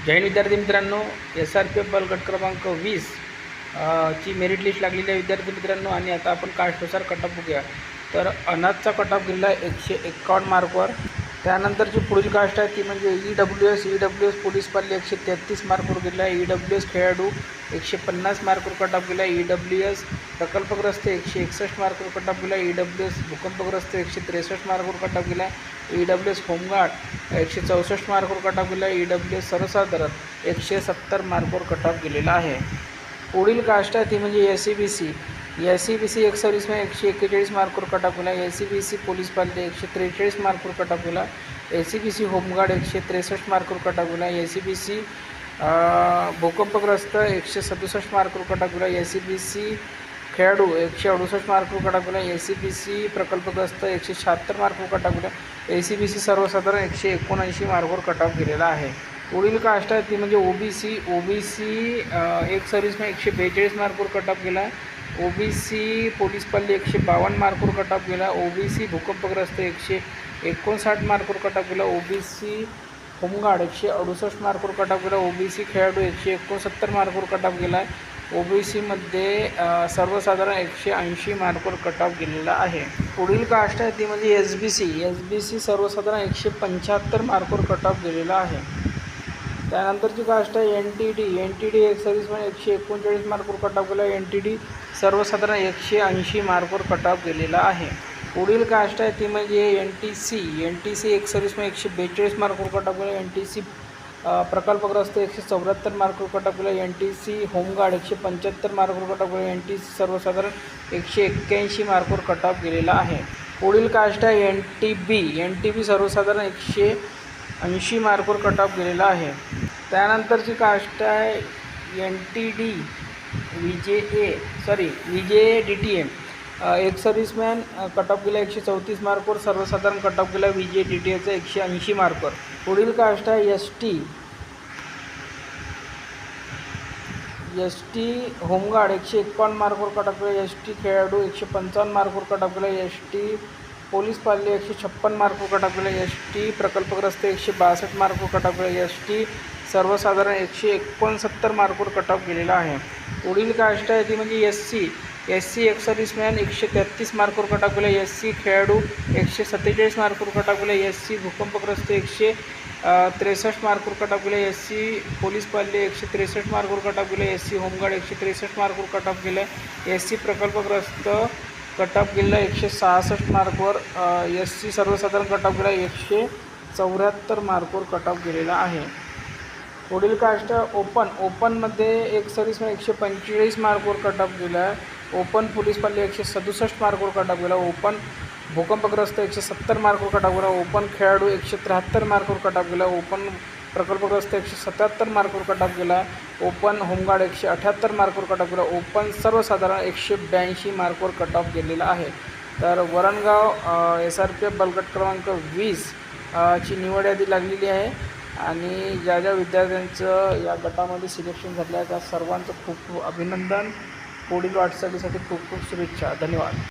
जय हिंद विद्यार्थी मित्रांनो, SRPF बल गट क्रमांक 20 ची मेरिट लिस्ट लागलेली आहे विद्यार्थी मित्रांनो. आणि आता आपण कास्टनुसार कटऑफ बघूया. तर अनाथचा कटऑफ गेला 151 मार्कवर. त्यानंतरची पुढील कास्ट आहे ती म्हणजे EWS पोलीस पाल्य 133 मार्कवर गेला आहे. EWS खेळाडू 150 मार्कवर कटऑफ गेला आहे. EWS प्रकल्पग्रस्त 161 मार्कवर कटऑफ गेला आहे. EWS भूकंपग्रस्त 163 मार्कवर कटऑफ गेला आहे. EWS होमगार्ड 164 मार्कवर कटऑफ गेला आहे. EWS सर्वसाधारण 170 मार्कवर कटऑफ गेलेला आहे. पुढील कास्ट आहे ती म्हणजे SCBC एक सर्व्हिसमॅन 141 मार्कवर कटऑफ गेला. SCBC पोलीस पाल्य 143 मार्कवर कटऑफ गेला. SCBC होमगार्ड 163 मार्कवर कटऑफ गेला. SCBC भूकंपग्रस्त 167 मार्कवर कटऑफ गेला. SCBC खेळाडू 168 मार्कवर कटऑफ गेला. SCBC प्रकल्पग्रस्त 176 मार्कवर कटऑफ गेला. SCBC सर्वसाधारण 179 मार्कवर कटऑफ गेलेला आहे. पुढील कास्ट आहे ती म्हणजे OBC एक सर्व्हिसमॅन 142 मार्कवर कटऑफ गेला. OBC पोलीस पाल्य 152 मार्कवर कटऑफ गेला. OBC भूकंपग्रस्त 159 मार्कवर कटऑफ गेला. OBC होमगार्ड 168 मार्कवर कटऑफ गेला. OBC खेळाडू 169 मार्कवर कटऑफ गेला. OBC मध्ये सर्वसाधारण 180 मार्कवर कटऑफ गेलेला आहे. पुढील कास्ट आहे ती म्हणजे SBC सर्वसाधारण 175 मार्कवर कटऑफ गेलेला आहे. त्यानंतरची कास्ट आहे NTD एक सर्व्हिसमॅन 139 मार्कवर कटऑफ गेला. NTD सर्वसाधारण 180 मार्कवर कटऑफ गेलेला आहे. पुढील कास्ट आहे ती म्हणजे NTC एक सर्व्हिसमॅन 142 मार्कवर कटऑफ गेला. NTC प्रकल्पग्रस्त 174 मार्कवर कटऑफ गेला. NTC होमगार्ड 175 मार्कवर कटऑफ गेला. NTC सर्वसाधारण 181 मार्कवर कटऑफ गेलेला आहे. पुढील कास्ट आहे NTB सर्वसाधारण 180 मार्कवर कटऑफ गेलेला आहे. त्यानंतरची कास्ट आहे NTD VJDTM एक सर्व्हिसमॅन कटऑफ गेला 134 मार्कवर. सर्वसाधारण कटऑफ गेला VJDTMचा 180 मार्कवर. पुढील कास्ट आहे ST होमगार्ड 151 मार्कवर कटऑफ गेला. ST खेळाडू 155 मार्कवर कटऑफ गेला. ST पोलीस पाल्य 156 मार्कवर कटऑफ गेला. ST प्रकल्पग्रस्त 162 मार्कवर कटऑफ गेला. ST सर्वसाधारण 169 मार्कवर कटऑफ गेलेला आहे. पुढील कास्ट आहे ती म्हणजे SC एक सर्व्हिसमॅन 133 मार्कवर कटऑफ गेला. SC खेळाडू 147 मार्कवर कटऑफ गेला. SC भूकंपग्रस्त 163 मार्कवर कटऑफ गेला. SC पोलीस पाल्य 163 मार्कवर कटऑफ गेला. SC होमगार्ड 163 मार्कवर कटऑफ गेला. SC प्रकल्पग्रस्त कटऑफ गेला 166 मार्कवर. SC सर्वसाधारण कटऑफ गेला 174 मार्कवर कटऑफ गेलेला आहे. पुढील कास्ट ओपनमध्ये एक सर्व्हिसमॅन 145 मार्कवर कटऑफ गेला. ओपन पोलीस पाल्य 167 मार्कवर कटऑफ गेला. ओपन भूकंपग्रस्त 170 मार्कवर कटऑफ गेला. ओपन खेळाडू 173 मार्कवर कटऑफ गेला. ओपन प्रकल्पग्रस्त 177 मार्कवर कटऑफ गेला. ओपन होमगार्ड 178 मार्कवर कटऑफ गेला. ओपन सर्वसाधारण 182 मार्कवर कटऑफ गेलेला आहे. तर वरणगाव SRPF बलगट क्रमांक 20 ची निवड यादी लागलेली आहे. आणि ज्या विद्यार्थ्यांचं या गटामध्ये सिलेक्शन झालं आहे त्या सर्वांचं खूप खूप अभिनंदन. पुढील वाटचालीसाठी खूप खूप शुभेच्छा. धन्यवाद.